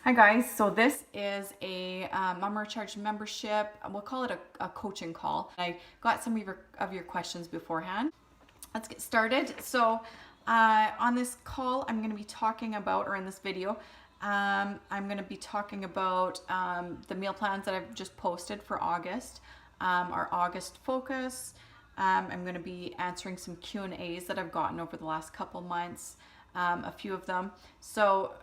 Hi guys, so this is a Mama Recharge membership. We'll call it a coaching call. I got some of your questions beforehand. Let's get started. So on this call, I'm going to be talking about, or in this video, I'm going to be talking about the meal plans that I've just posted for August, our August focus. I'm going to be answering some Q&As that I've gotten over the last couple months, a few of them. So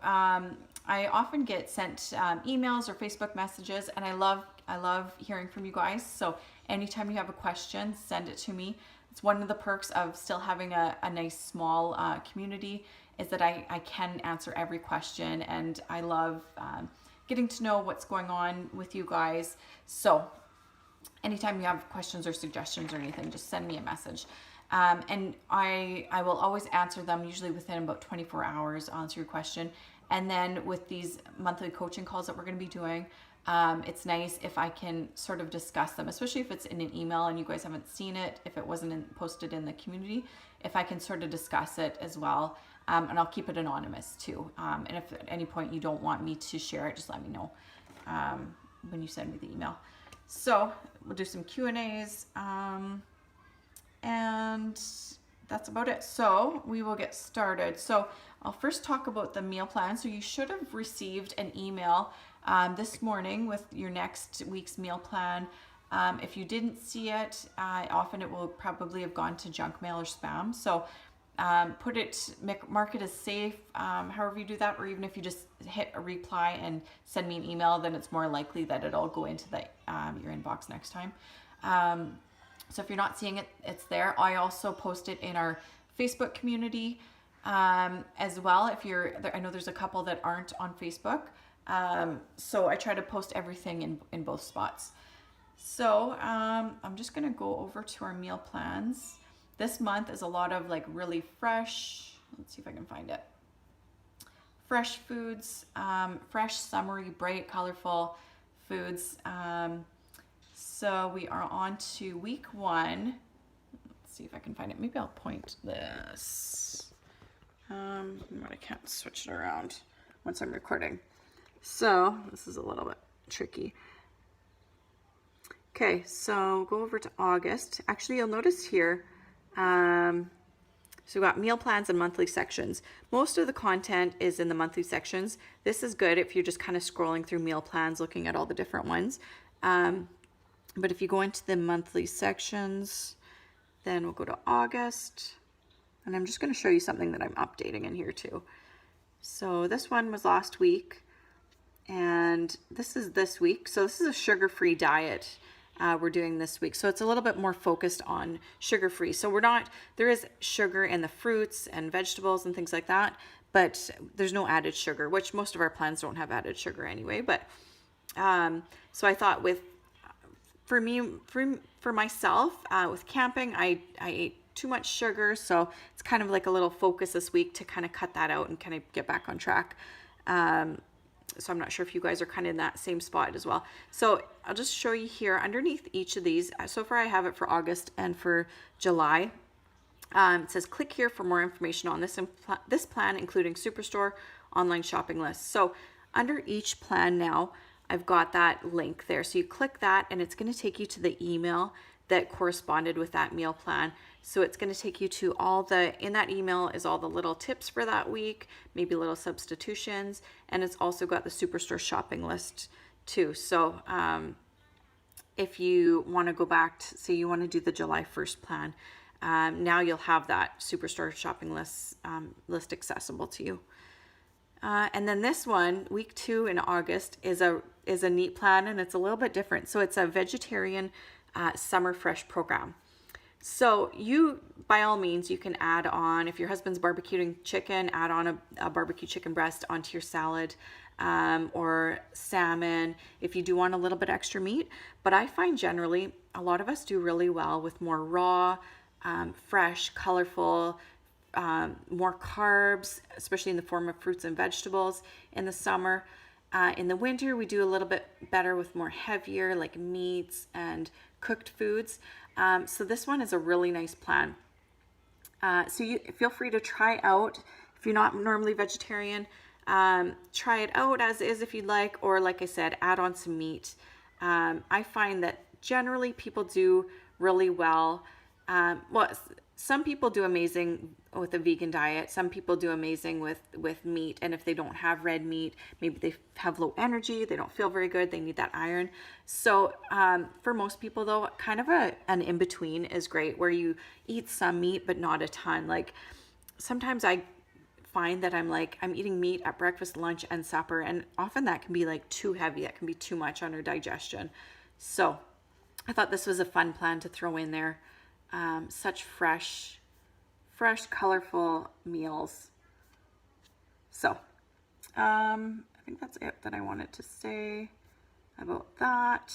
I often get sent emails or Facebook messages, and I love hearing from you guys. So anytime you have a question, send it to me. It's one of the perks of still having a nice small community is that I can answer every question, and I love getting to know what's going on with you guys. So anytime you have questions or suggestions or anything, just send me a message. And I will always answer them, usually within about 24 hours, I'll answer your question. And then with these monthly coaching calls that we're going to be doing, it's nice if I can sort of discuss them, especially if it's in an email and you guys haven't seen it, if it wasn't posted in the community, if I can sort of discuss it as well. And I'll keep it anonymous too. And if at any point you don't want me to share it, just let me know when you send me the email. So we'll do some Q&As, and that's about it. So we will get started. So I'll first talk about the meal plan. So you should have received an email this morning with your next week's meal plan. If you didn't see it, often it will probably have gone to junk mail or spam. So mark it as safe, however you do that, or even if you just hit a reply and send me an email, then it's more likely that it'll go into your inbox next time. So if you're not seeing it, it's there. I also post it in our Facebook community as well. I know there's a couple that aren't on Facebook. So I try to post everything in both spots. So I'm just gonna go over to our meal plans. This month is a lot of like really fresh, let's see if I can find it. Fresh foods, fresh, summery, bright, colorful foods. So we are on to week 1. Let's see if I can find it. Maybe I'll point this. I can't switch it around once I'm recording. So this is a little bit tricky. Okay, so go over to August. Actually, you'll notice here, so we've got meal plans and monthly sections. Most of the content is in the monthly sections. This is good if you're just kind of scrolling through meal plans, looking at all the different ones. But if you go into the monthly sections, then we'll go to August. And I'm just going to show you something that I'm updating in here too. So this one was last week, and this is this week. So this is a sugar-free diet we're doing this week. So it's a little bit more focused on sugar-free. So there is sugar in the fruits and vegetables and things like that, but there's no added sugar, which most of our plans don't have added sugar anyway. But so I thought for myself, with camping, I ate too much sugar, so it's kind of like a little focus this week to kind of cut that out and kind of get back on track. So I'm not sure if you guys are kind of in that same spot as well. So I'll just show you here underneath each of these. So far I have it for August and for July. It says click here for more information on this plan, including Superstore online shopping lists. So under each plan now, I've got that link there. So you click that and it's going to take you to the email that corresponded with that meal plan. So it's going to take you to in that email is all the little tips for that week, maybe little substitutions, and it's also got the Superstore shopping list too. So if you want to go back to, say you want to do the July 1st plan, now you'll have that Superstore shopping list accessible to you. And then this one, week 2 in August, is a neat plan, and it's a little bit different. So it's a vegetarian summer fresh program. So by all means, you can add on, if your husband's barbecuing chicken, add on a barbecue chicken breast onto your salad, or salmon if you do want a little bit extra meat. But I find generally a lot of us do really well with more raw, fresh, colorful, more carbs, especially in the form of fruits and vegetables in the summer. In the winter, we do a little bit better with more heavier, like meats and cooked foods. So this one is a really nice plan. So you feel free to try out, if you're not normally vegetarian, Try it out as is if you'd like, or like I said, add on some meat. I find that generally people do really well. Well, some people do amazing with a vegan diet. Some people do amazing with meat. And if they don't have red meat, maybe they have low energy, they don't feel very good, they need that iron. So for most people though, kind of an in-between is great, where you eat some meat, but not a ton. Like sometimes I find that I'm eating meat at breakfast, lunch, and supper. And often that can be like too heavy. That can be too much on our digestion. So I thought this was a fun plan to throw in there. Such fresh, colorful meals. So, I think that's it that I wanted to say about that.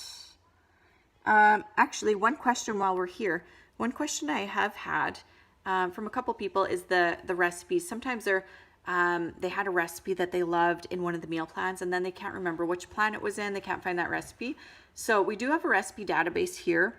Actually, one question while we're here, one question I have had from a couple people is the recipes. Sometimes they had a recipe that they loved in one of the meal plans, and then they can't remember which plan it was in. They can't find that recipe. So we do have a recipe database here.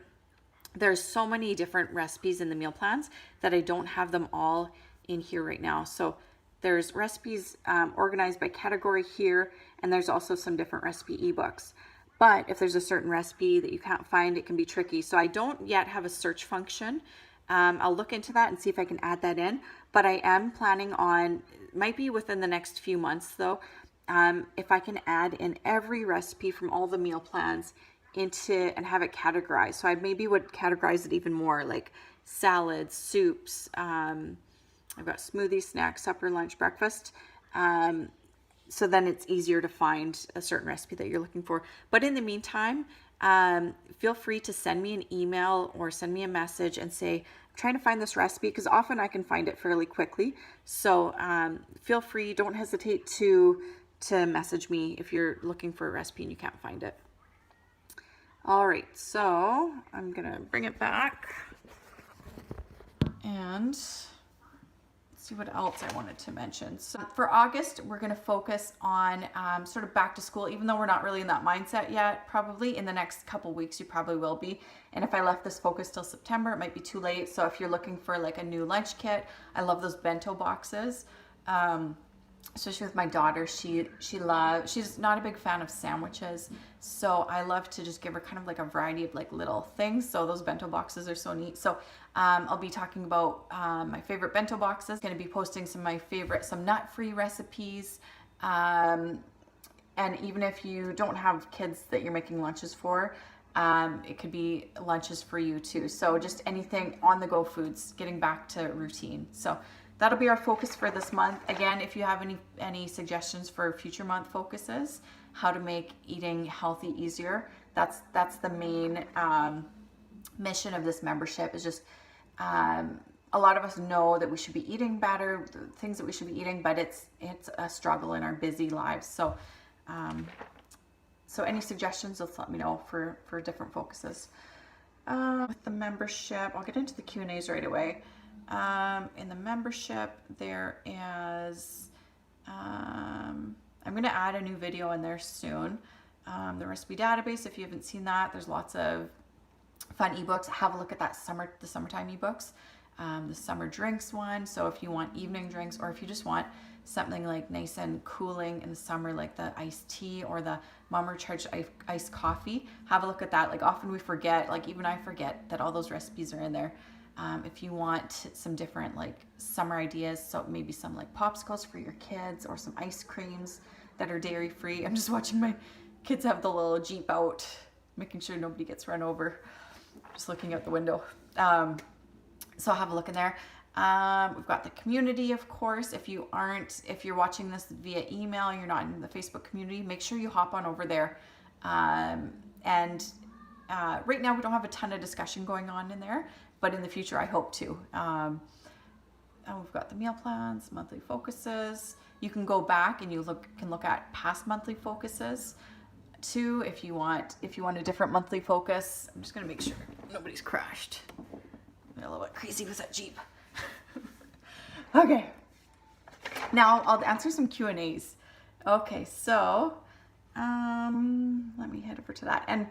There's so many different recipes in the meal plans that I don't have them all in here right now. So there's recipes organized by category here, and there's also some different recipe ebooks. But if there's a certain recipe that you can't find, it can be tricky. So I don't yet have a search function. I'll look into that and see if I can add that in. But I am planning on, might be within the next few months though, if I can add in every recipe from all the meal plans into and have it categorized. So I maybe would categorize it even more, like salads, soups. I've got smoothies, snacks, supper, lunch, breakfast. So then it's easier to find a certain recipe that you're looking for. But in the meantime, feel free to send me an email or send me a message and say, I'm trying to find this recipe, because often I can find it fairly quickly. So feel free, don't hesitate to message me if you're looking for a recipe and you can't find it. All right, so I'm gonna bring it back and see what else I wanted to mention. So for August, we're going to focus on sort of back to school, even though we're not really in that mindset yet. Probably in the next couple weeks, you probably will be. And if I left this focus till September, it might be too late. So if you're looking for like a new lunch kit, I love those bento boxes. Especially with my daughter, she's not a big fan of sandwiches, so I love to just give her kind of like a variety of like little things. So those bento boxes are so neat. So I'll be talking about my favorite bento boxes. Going to be posting some nut-free recipes, and even if you don't have kids that you're making lunches for, it could be lunches for you too. So just anything on-the-go foods, getting back to routine. So that'll be our focus for this month. Again, if you have any suggestions for future month focuses, how to make eating healthy easier, that's the main mission of this membership. Is just a lot of us know that we should be eating better, the things that we should be eating, but it's a struggle in our busy lives. So so any suggestions, just let me know for different focuses. With the membership, I'll get into the Q&As right away. In the membership, there is, I'm going to add a new video in there soon. The recipe database, if you haven't seen that, there's lots of fun ebooks. Have a look at that the summertime ebooks, the summer drinks one. So if you want evening drinks, or if you just want something like nice and cooling in the summer, like the iced tea or the Mama Charged iced coffee, have a look at that. Like often we forget, like even I forget that all those recipes are in there. If you want some different like summer ideas, so maybe some like popsicles for your kids or some ice creams that are dairy free. I'm just watching my kids have the little Jeep out, making sure nobody gets run over. Just looking out the window. So have a look in there. We've got the community, of course. If you're watching this via email, you're not in the Facebook community, make sure you hop on over there. Right now we don't have a ton of discussion going on in there, but in the future I hope to. And we've got the meal plans, monthly focuses. You can go back and can look at past monthly focuses too if you want a different monthly focus. I'm just gonna make sure nobody's crashed. I'm a little bit crazy with that Jeep. Okay, now I'll answer some Q&As. Okay, so let me head over to that, and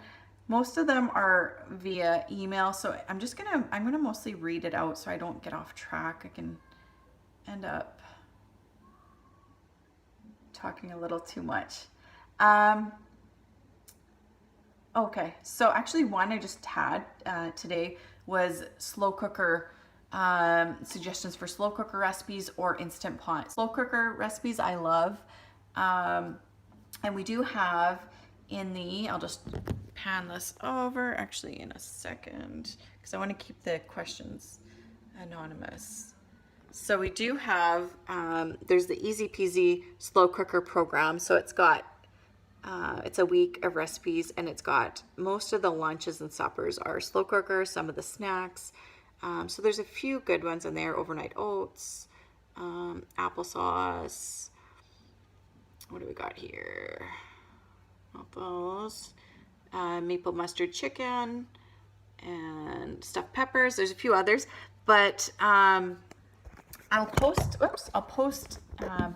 most of them are via email, so I'm gonna mostly read it out so I don't get off track. I can end up talking a little too much. Okay, so actually one I just had today was slow cooker suggestions for slow cooker recipes or Instant Pot. Slow cooker recipes I love. And we do have in the, I'll just pan this over actually in a second because I want to keep the questions anonymous. So we do have, there's the Easy Peasy Slow Cooker program. So it's got, it's a week of recipes and it's got most of the lunches and suppers are slow cooker, some of the snacks. So there's a few good ones in there, overnight oats, applesauce. What do we got here? All those. Maple mustard chicken and stuffed peppers. There's a few others, but I'll post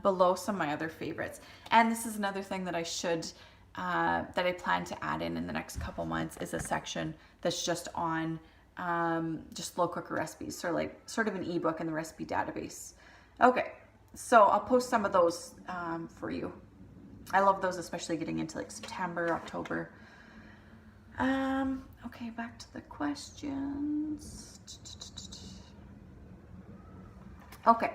below some of my other favorites. And this is another thing that I should, that I plan to add in the next couple months is a section that's just on just slow cooker recipes, so like sort of an ebook in the recipe database. Okay, so I'll post some of those for you. I love those, especially getting into like September, October. Okay, back to the questions. Okay,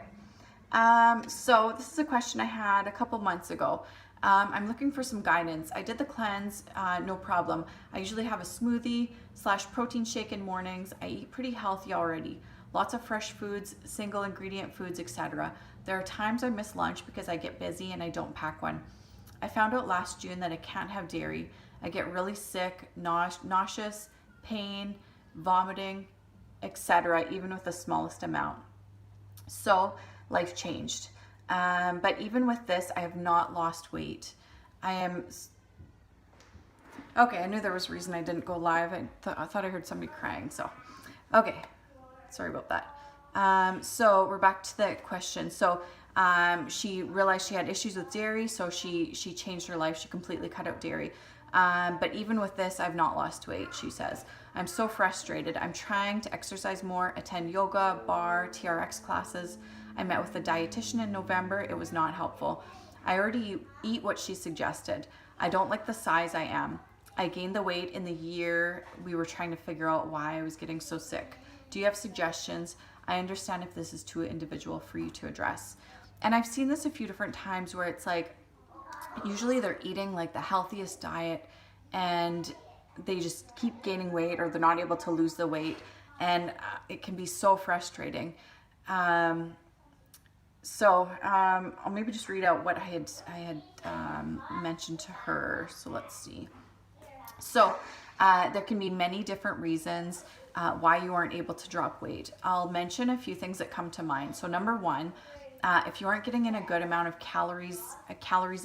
so this is a question I had a couple months ago. I'm looking for some guidance. I did the cleanse, no problem. I usually have a smoothie / protein shake in mornings. I eat pretty healthy already. Lots of fresh foods, single ingredient foods, etc. There are times I miss lunch because I get busy and I don't pack one. I found out last June that I can't have dairy. I get really sick, nauseous, pain, vomiting, etc., even with the smallest amount. So life changed. But even with this, I have not lost weight. Okay, I knew there was a reason I didn't go live. I thought I heard somebody crying, so. Okay, sorry about that. So we're back to the question. So she realized she had issues with dairy, so she changed her life. She completely cut out dairy. But even with this, I've not lost weight, she says. I'm so frustrated. I'm trying to exercise more, attend yoga, bar, TRX classes. I met with a dietitian in November. It was not helpful. I already eat what she suggested. I don't like the size I am. I gained the weight in the year we were trying to figure out why I was getting so sick. Do you have suggestions? I understand if this is too individual for you to address. And I've seen this a few different times where it's like, usually they're eating like the healthiest diet and they just keep gaining weight or they're not able to lose the weight. And it can be so frustrating. So I'll maybe just read out what I had mentioned to her. So let's see. So there can be many different reasons why you aren't able to drop weight. I'll mention a few things that come to mind. So number one, if you aren't getting in a good amount of calories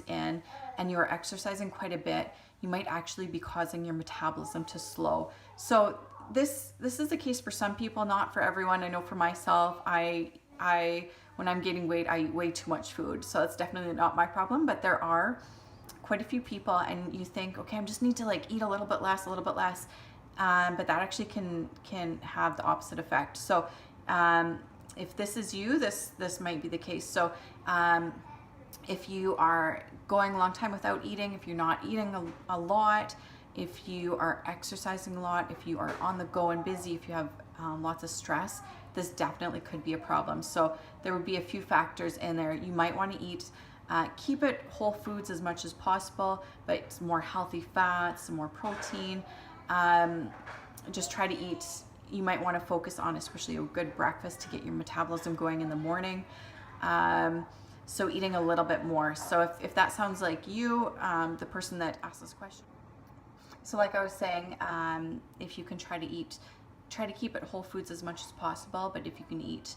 in and you're exercising quite a bit, you might actually be causing your metabolism to slow. So this is the case for some people, not for everyone. I know for myself, I when I'm gaining weight, I eat way too much food. So that's definitely not my problem, but there are quite a few people and you think, okay, I just need to like eat a little bit less. But that actually can have the opposite effect. So if this is you, this might be the case. So if you are going a long time without eating, if you're not eating a lot, if you are exercising a lot, if you are on the go and busy, if you have lots of stress, this definitely could be a problem. So there would be a few factors in there. You might want to eat, keep it whole foods as much as possible, but more healthy fats, more protein. Just try to eat. You might want to focus on especially a good breakfast to get your metabolism going in the morning. So eating a little bit more. So if that sounds like you, the person that asked this question. So like I was saying, if you can try to keep it whole foods as much as possible, but if you can eat,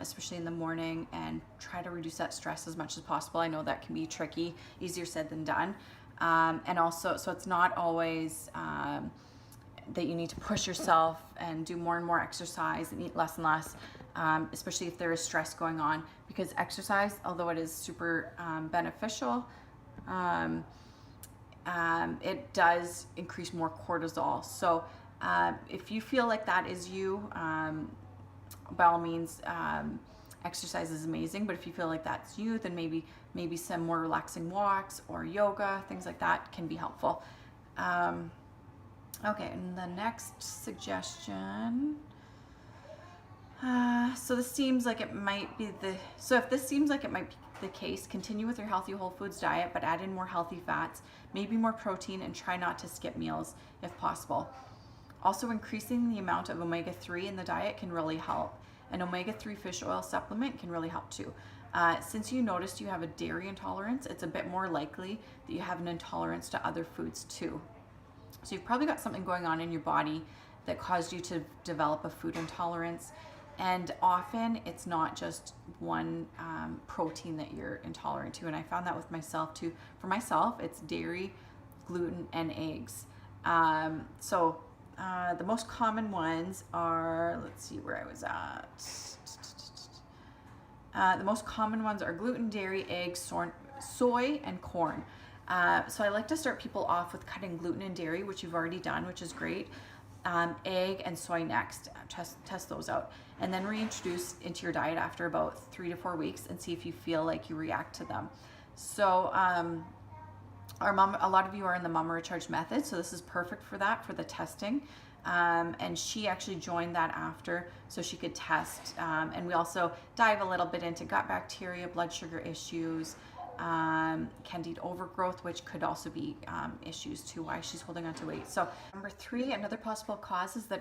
especially in the morning, and try to reduce that stress as much as possible. I know that can be tricky, easier said than done. And also, so it's not always that you need to push yourself and do more and more exercise and eat less and less, especially if there is stress going on, because exercise, although it is super beneficial, it does increase more cortisol. So if you feel like that is you, by all means, exercise is amazing, but if you feel like that's you, then maybe some more relaxing walks or yoga, things like that can be helpful. Okay, and the next suggestion. So this seems like it might be if this seems like it might be the case, continue with your healthy whole foods diet, but add in more healthy fats, maybe more protein, and try not to skip meals if possible. Also, increasing the amount of omega-3 in the diet can really help. An omega-3 fish oil supplement can really help too. Since you noticed you have a dairy intolerance, it's a bit more likely that you have an intolerance to other foods too. So you've probably got something going on in your body that caused you to develop a food intolerance. And often it's not just one protein that you're intolerant to. And I found that with myself too. For myself, it's dairy, gluten, and eggs. The most common ones are, let's see where I was at. The most common ones are gluten, dairy, eggs, soy, and corn. So I like to start people off with cutting gluten and dairy, which you've already done, which is great. Egg and soy next. Test those out, and then reintroduce into your diet after about 3 to 4 weeks and see if you feel like you react to them. So a lot of you are in the Mama Recharge method, so this is perfect for that, for the testing. And she actually joined that after so she could test. And we also dive a little bit into gut bacteria, blood sugar issues, candida overgrowth, which could also be issues to why she's holding on to weight. So number 3, another possible cause is that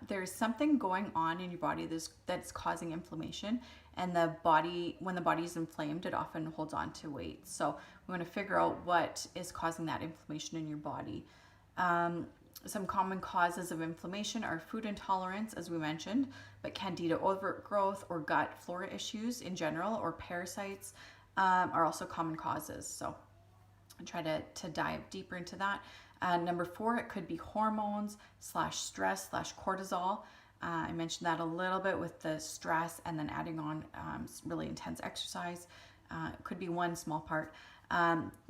there's something going on in your body that's causing inflammation, and when the body is inflamed, it often holds on to weight. So we want to figure out what is causing that inflammation in your body. Some common causes of inflammation are food intolerance, as we mentioned, but candida overgrowth or gut flora issues in general, or parasites are also common causes. So I try to dive deeper into that. Number 4, it could be hormones /stress /cortisol. I mentioned that a little bit with the stress, and then adding on really intense exercise. It could be one small part.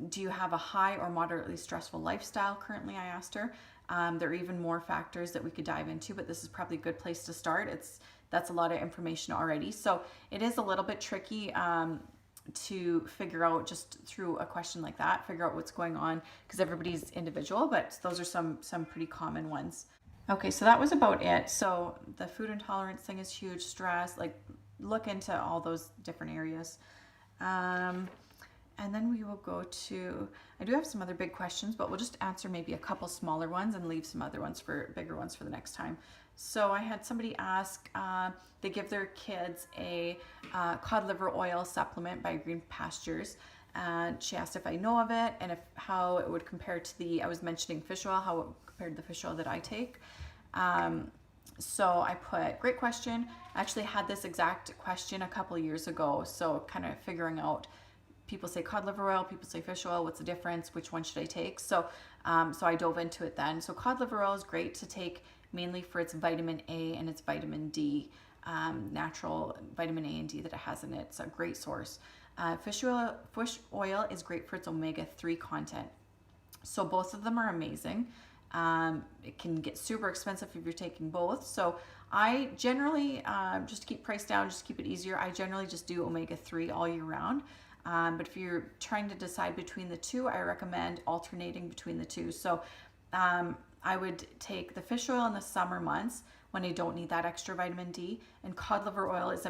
Do you have a high or moderately stressful lifestyle currently? I asked her. There are even more factors that we could dive into, but this is probably a good place to start. That's a lot of information already. So it is a little bit tricky to figure out just through a question like that, figure out what's going on, because everybody's individual, but those are some pretty common ones. Okay, so that was about it. So the food intolerance thing is huge, stress, like look into all those different areas. And then we will go to, I do have some other big questions, but we'll just answer maybe a couple smaller ones and leave some other ones for bigger ones for the next time. So I had somebody ask, they give their kids a cod liver oil supplement by Green Pastures. And she asked if I know of it and how it would compare to I was mentioning fish oil, how it compared to the fish oil that I take. So I put, great question. I actually had this exact question a couple of years ago. So kind of figuring out, people say cod liver oil, people say fish oil, what's the difference? Which one should I take? So I dove into it then. So cod liver oil is great to take mainly for its vitamin A and its vitamin D, natural vitamin A and D that it has in it. It's a great source. Fish oil is great for its omega-3 content. So both of them are amazing. It can get super expensive if you're taking both. So I generally, just to keep price down, just keep it easier, I generally just do omega-3 all year round. But if you're trying to decide between the two, I recommend alternating between the two. So I would take the fish oil in the summer months when I don't need that extra vitamin D, and cod liver oil is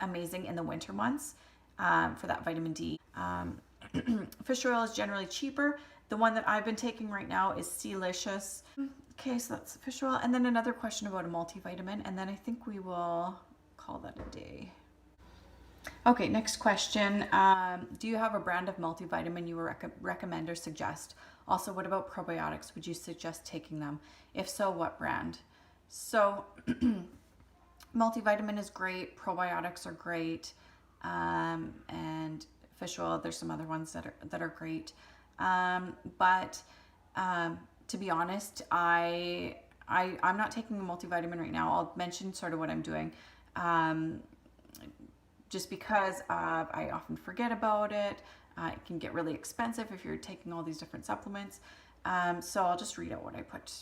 amazing in the winter months for that vitamin D. Fish oil is generally cheaper. The one that I've been taking right now is Sealicious. Okay, so that's fish oil. And then another question about a multivitamin, and then I think we will call that a day. Okay, next question. Do you have a brand of multivitamin you would recommend or suggest? Also, what about probiotics? Would you suggest taking them? If so, what brand? So multivitamin is great. Probiotics are great. And fish oil, there's some other ones that are great. But to be honest, I'm not taking a multivitamin right now. I'll mention sort of what I'm doing. Just because I often forget about it. It can get really expensive if you're taking all these different supplements. So I'll just read out what I put.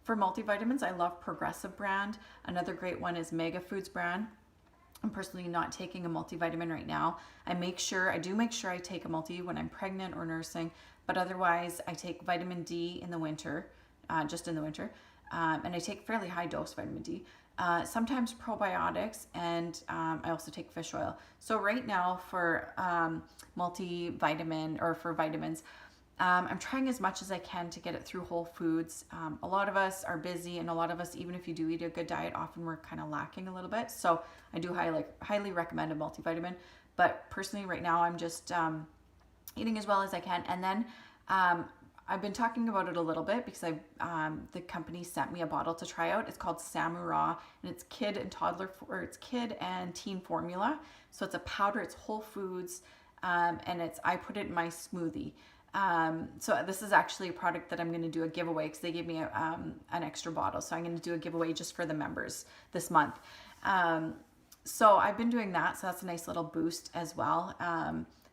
For multivitamins, I love Progressive brand. Another great one is Mega Foods brand. I'm personally not taking a multivitamin right now. I do make sure I take a multi when I'm pregnant or nursing, but otherwise I take vitamin D in the winter, just in the winter, and I take fairly high dose vitamin D. Sometimes probiotics, and I also take fish oil. So right now for multivitamin or for vitamins, I'm trying as much as I can to get it through Whole Foods. A lot of us are busy, and a lot of us, even if you do eat a good diet, often we're kind of lacking a little bit. So I do highly recommend a multivitamin. But personally, right now, I'm just eating as well as I can. And then I've been talking about it a little bit because the company sent me a bottle to try out. It's called Samura, and it's kid and toddler, or it's kid and teen formula. So it's a powder. It's Whole Foods, and I put it in my smoothie. So this is actually a product that I'm going to do a giveaway because they gave me an extra bottle. So I'm going to do a giveaway just for the members this month. So I've been doing that. So that's a nice little boost as well.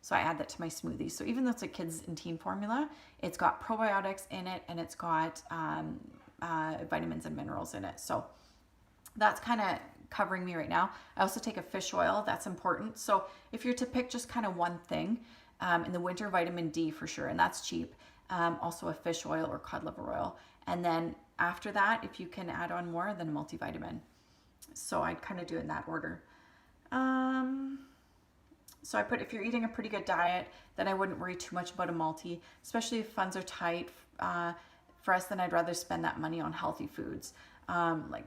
So I add that to my smoothie. So even though it's a kids and teen formula, it's got probiotics in it, and it's got vitamins and minerals in it. So that's kind of covering me right now. I also take a fish oil. That's important. So if you're to pick just kind of one thing, in the winter, vitamin D for sure, and that's cheap. Also a fish oil or cod liver oil. And then after that, if you can add on more, then a multivitamin. So I'd kind of do it in that order. So I put, if you're eating a pretty good diet, then I wouldn't worry too much about a multi, especially if funds are tight. For us, then I'd rather spend that money on healthy foods, like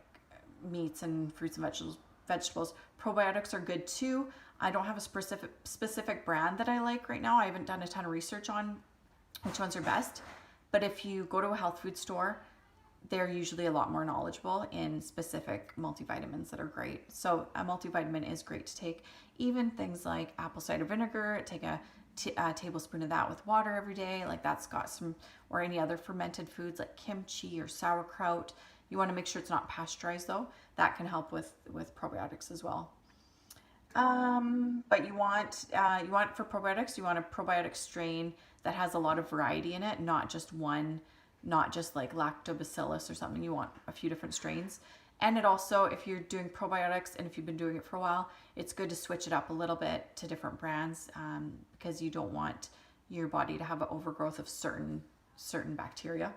meats and fruits and vegetables. Probiotics are good too. I don't have a specific brand that I like right now. I haven't done a ton of research on which ones are best. But if you go to a health food store, they're usually a lot more knowledgeable in specific multivitamins that are great. So a multivitamin is great to take. Even things like apple cider vinegar, take a tablespoon of that with water every day. Like that's got some, or any other fermented foods like kimchi or sauerkraut. You want to make sure it's not pasteurized though. That can help with probiotics as well. But you want for probiotics, you want a probiotic strain that has a lot of variety in it, not just one, not just like lactobacillus or something. You want a few different strains. And it also, if you're doing probiotics and if you've been doing it for a while, it's good to switch it up a little bit to different brands, because you don't want your body to have an overgrowth of certain bacteria.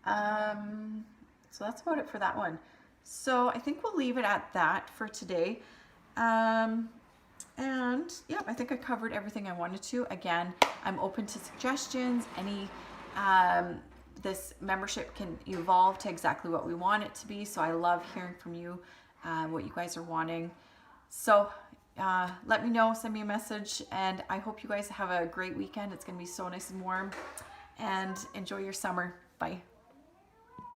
So that's about it for that one. So I think we'll leave it at that for today. And yeah, I think I covered everything I wanted to. Again, I'm open to suggestions. This membership can evolve to exactly what we want it to be. So I love hearing from you, what you guys are wanting. So let me know, send me a message, and I hope you guys have a great weekend. It's going to be so nice and warm, and enjoy your summer. Bye.